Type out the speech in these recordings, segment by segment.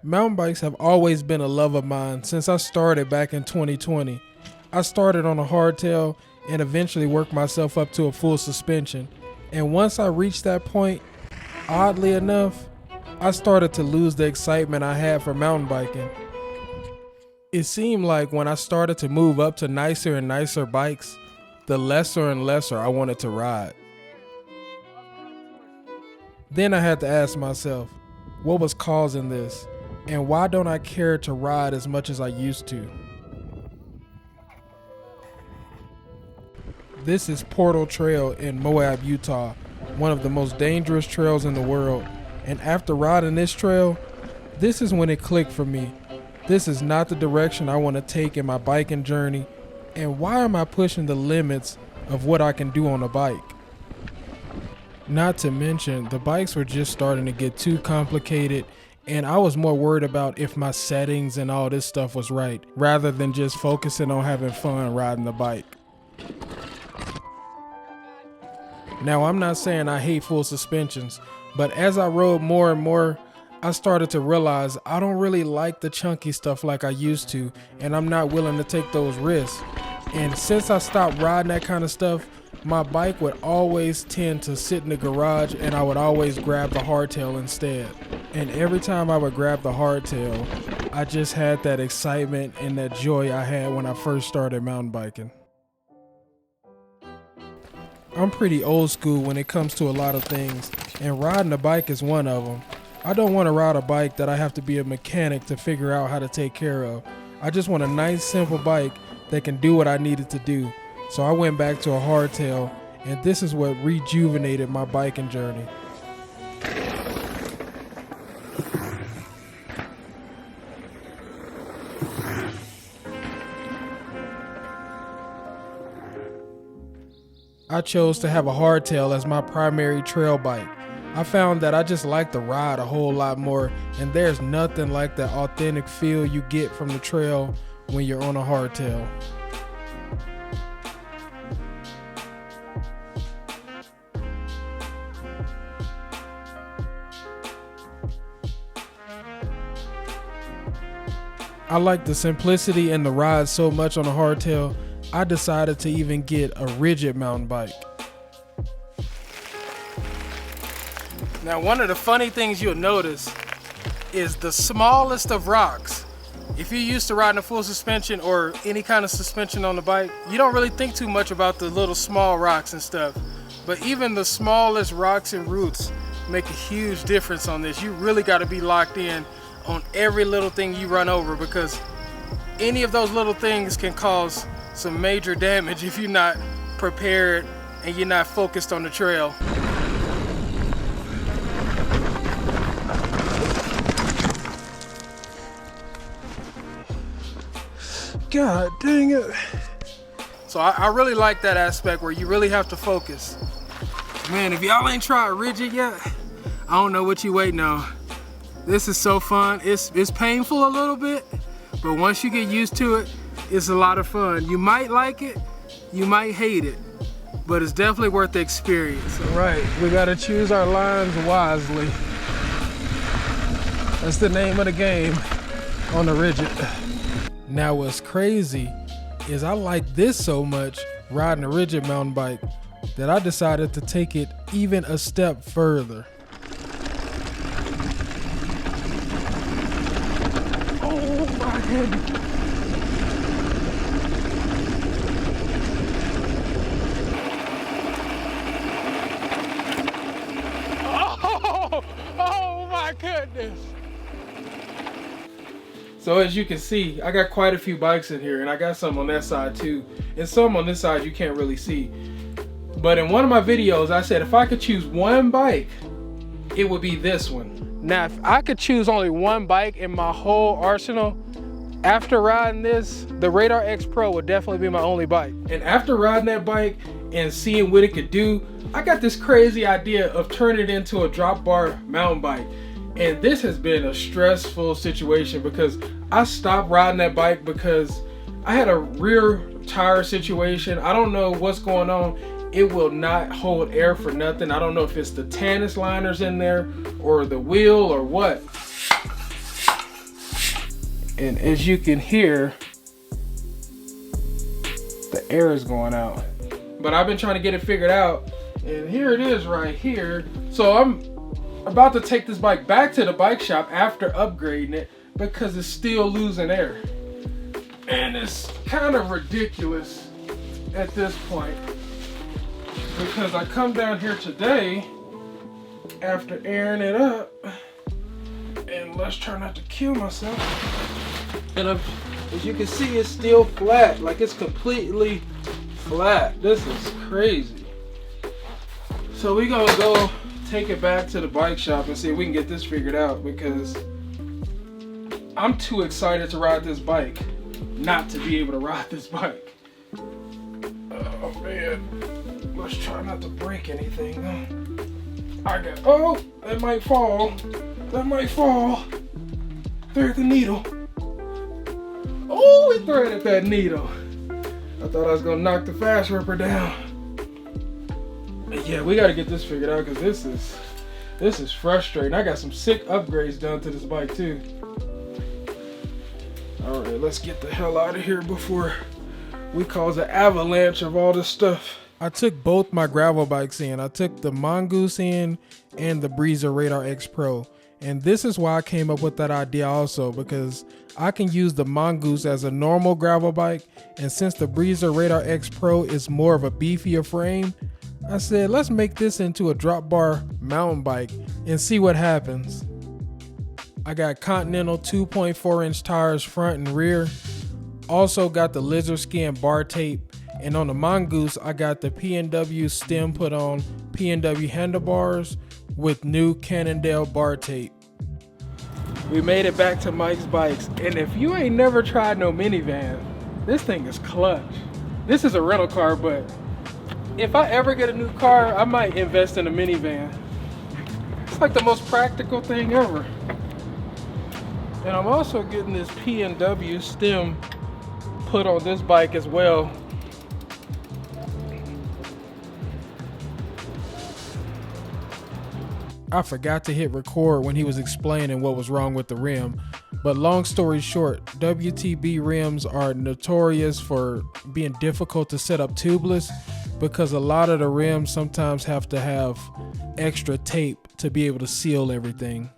Mountain bikes have always been a love of mine since I started back in 2020. I started on a hardtail and eventually worked myself up to a full suspension. And once I reached that point, oddly enough, I started to lose the excitement I had for mountain biking. It seemed like when I started to move up to nicer and nicer bikes, the lesser and lesser I wanted to ride. Then I had to ask myself, what was causing this? And why don't I care to ride as much as I used to? This is Portal Trail in Moab, Utah, one of the most dangerous trails in the world. And after riding this trail, this is when it clicked for me. This is not the direction I want to take in my biking journey. And why am I pushing the limits of what I can do on a bike? Not to mention, the bikes were just starting to get too complicated, and I was more worried about if my settings and all this stuff was right, rather than just focusing on having fun riding the bike. Now, I'm not saying I hate full suspensions, but as I rode more and more, I started to realize I don't really like the chunky stuff like I used to, and I'm not willing to take those risks. And since I stopped riding that kind of stuff, my bike would always tend to sit in the garage, and I would always grab the hardtail instead. And every time I would grab the hardtail, I just had that excitement and that joy I had when I first started mountain biking. I'm pretty old school when it comes to a lot of things, and riding a bike is one of them. I don't want to ride a bike that I have to be a mechanic to figure out how to take care of. I just want a nice, simple bike that can do what I needed to do. So I went back to a hardtail, and this is what rejuvenated my biking journey. I chose to have a hardtail as my primary trail bike. I found that I just like the ride a whole lot more, and there's nothing like the authentic feel you get from the trail when you're on a hardtail. I like the simplicity and the ride so much on a hardtail, I decided to even get a rigid mountain bike. Now, one of the funny things you'll notice is the smallest of rocks. If you're used to riding a full suspension or any kind of suspension on the bike, you don't really think too much about the little small rocks and stuff. But even the smallest rocks and roots make a huge difference on this. You really got to be locked in on every little thing you run over, because any of those little things can cause some major damage if you're not prepared and you're not focused on the trail. God dang it. So I really like that aspect where you really have to focus. Man, if y'all ain't tried rigid yet, I don't know what you waiting on. This is so fun. It's painful a little bit, but once you get used to it, it's a lot of fun. You might like it, you might hate it, but it's definitely worth the experience. All right, we gotta choose our lines wisely. That's the name of the game on the rigid. Now what's crazy is I like this so much, riding a rigid mountain bike, that I decided to take it even a step further. Oh my goodness. Oh my goodness. So as you can see, I got quite a few bikes in here, and I got some on that side too, and some on this side you can't really see. But in one of my videos, I said if I could choose one bike, it would be this one. Now, if I could choose only one bike in my whole arsenal, after riding this, the Radar X Pro would definitely be my only bike. And after riding that bike and seeing what it could do, I got this crazy idea of turning it into a drop bar mountain bike. And this has been a stressful situation because I stopped riding that bike because I had a rear tire situation. I don't know what's going on. It will not hold air for nothing. I don't know if it's the Tannis liners in there or the wheel or what. And as you can hear, the air is going out. But I've been trying to get it figured out, and here it is right here. So I'm about to take this bike back to the bike shop after upgrading it because it's still losing air. And it's kind of ridiculous at this point because I come down here today after airing it up, and let's try not to kill myself. And as you can see, it's still flat, like it's completely flat. This is crazy. So we gonna go take it back to the bike shop and see if we can get this figured out, because I'm too excited to ride this bike not to be able to ride this bike. Oh man, let's try not to break anything though. Oh, that might fall. That might fall. There's the needle. Oh, it threaded that needle. I thought I was gonna knock the fast ripper down. But yeah, we gotta get this figured out because this is frustrating. I got some sick upgrades done to this bike too. All right, let's get the hell out of here before we cause an avalanche of all this stuff. I took both my gravel bikes in. I took the Mongoose in and the Breezer Radar X Pro. And this is why I came up with that idea also, because I can use the Mongoose as a normal gravel bike, and since the Breezer Radar X Pro is more of a beefier frame, I said let's make this into a drop bar mountain bike and see what happens. I got Continental 2.4 inch tires front and rear. Also got the lizard skin bar tape, and on the Mongoose I got the P&W stem put on P&W handlebars with new Cannondale bar tape. We made it back to Mike's Bikes, and if you ain't never tried no minivan, this thing is clutch. This is a rental car, but if I ever get a new car, I might invest in a minivan. It's like the most practical thing ever. And I'm also getting this P&W stem put on this bike as well. I forgot to hit record when he was explaining what was wrong with the rim, but long story short, WTB rims are notorious for being difficult to set up tubeless because a lot of the rims sometimes have to have extra tape to be able to seal everything.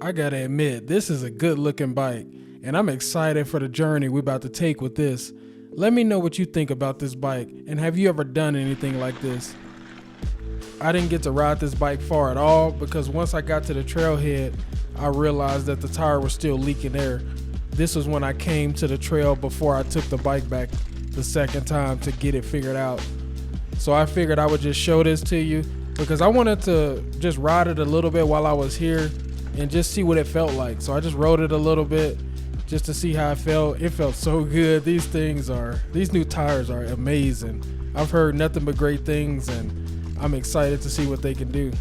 I gotta admit, this is a good looking bike, and I'm excited for the journey we're about to take with this. Let me know what you think about this bike, and have you ever done anything like this? I didn't get to ride this bike far at all because once I got to the trailhead, I realized that the tire was still leaking air. This was when I came to the trail before I took the bike back the second time to get it figured out. So I figured I would just show this to you because I wanted to just ride it a little bit while I was here and just see what it felt like. So I just rode it a little bit just to see how it felt. It felt so good. These new tires are amazing. I've heard nothing but great things, and I'm excited to see what they can do.